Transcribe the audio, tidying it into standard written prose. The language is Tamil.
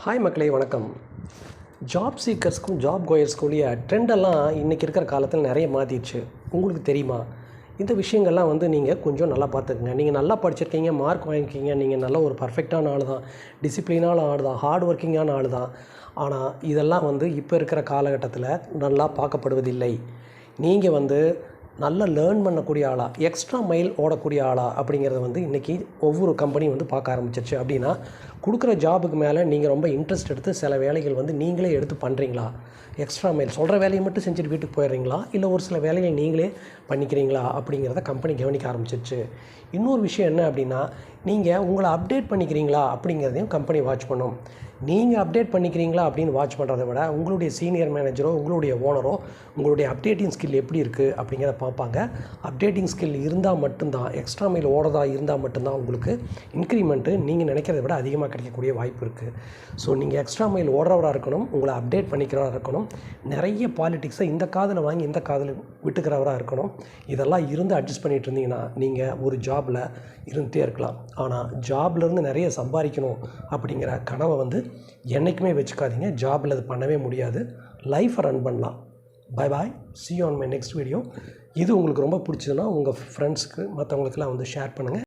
ஹாய் மக்களே, வணக்கம். ஜாப் சீக்கர்ஸ்க்கும் ஜாப் கோயர்ஸ்க்குரிய ட்ரெண்டெல்லாம் இன்றைக்கி இருக்கிற காலத்தில் நிறைய மாற்றிடுச்சு. உங்களுக்கு தெரியுமா? இந்த விஷயங்கள்லாம் நீங்கள் கொஞ்சம் நல்லா பார்த்துக்குங்க. நீங்கள் நல்லா படிச்சிருக்கீங்க, மார்க் வாங்கிக்கிங்க, நீங்கள் நல்ல ஒரு பர்ஃபெக்டான ஆள் தான், டிசிப்ளினான ஆள் தான், ஹார்ட் ஒர்க்கிங்கான ஆள் தான். ஆனால் இதெல்லாம் இப்போ இருக்கிற காலகட்டத்தில் நல்லா பார்க்கப்படுவதில்லை. நீங்கள் நல்லா லேர்ன் பண்ணக்கூடிய ஆளா, எக்ஸ்ட்ரா மைல் ஓடக்கூடிய ஆளா அப்படிங்கிறத இன்றைக்கி ஒவ்வொரு கம்பெனியும் பார்க்க ஆரம்பிச்சிருச்சு. அப்படின்னா கொடுக்குற ஜாபுக்கு மேலே நீங்கள் ரொம்ப இன்ட்ரெஸ்ட் எடுத்து சில வேலைகள் நீங்களே எடுத்து பண்ணுறீங்களா? எக்ஸ்ட்ரா மைல் சொல்கிற வேலையை மட்டும் செஞ்சுட்டு வீட்டுக்கு போயிடுறீங்களா? இல்லை ஒரு சில வேலைகள் நீங்களே பண்ணிக்கிறீங்களா? அப்படிங்கிறத கம்பெனி கவனிக்க ஆரம்பிச்சிருச்சு. இன்னொரு விஷயம் என்ன அப்படின்னா, நீங்கள் உங்களை அப்டேட் பண்ணிக்கிறீங்களா அப்படிங்கிறதையும் கம்பெனி வாட்ச் பண்ணும். நீங்கள் அப்டேட் பண்ணிக்கிறீங்களா அப்படின்னு வாட்ச் பண்ணுறதை விட உங்களுடைய சீனியர் மேனேஜரோ உங்களுடைய ஓனரோ உங்களுடைய அப்டேட்டிங் ஸ்கில் எப்படி இருக்குது அப்படிங்கிறத பார்ப்பாங்க. அப்டேட்டிங் ஸ்கில் இருந்தால் மட்டும்தான், எக்ஸ்ட்ரா மைல் ஓடதா இருந்தால் மட்டும்தான் உங்களுக்கு இன்க்ரிமெண்ட்டு நீங்கள் நினைக்கிறத விட அதிகமாக கிடைக்கக்கூடிய வாய்ப்பு இருக்குது. ஸோ நீங்கள் எக்ஸ்ட்ரா மைல் ஓடுறவராக இருக்கணும், உங்களை அப்டேட் பண்ணிக்கிறவராக இருக்கணும், நிறைய பாலிட்டிக்ஸை இந்த காதில் வாங்கி இந்த காதில் விட்டுக்கிறவராக இருக்கணும். இதெல்லாம் இருந்து அட்ஜஸ்ட் பண்ணிகிட்டு இருந்தீங்கன்னா நீங்கள் ஒரு ஜாபில் இருந்துகிட்டே இருக்கலாம். ஆனால் ஜாப்லேருந்து நிறைய சம்பாதிக்கணும் அப்படிங்கிற கனவை என்றைக்குமே வச்சுக்காதீங்க. ஜாபில் அது பண்ணவே முடியாது. லைஃப்பை ரன் பண்ணலாம். Bye bye, see you on my next video. இது உங்களுக்கு ரொம்ப பிடிச்சதுன்னா உங்கள் ஃப்ரெண்ட்ஸுக்கு மற்றவங்களுக்கெல்லாம் ஷேர் பண்ணுங்கள்.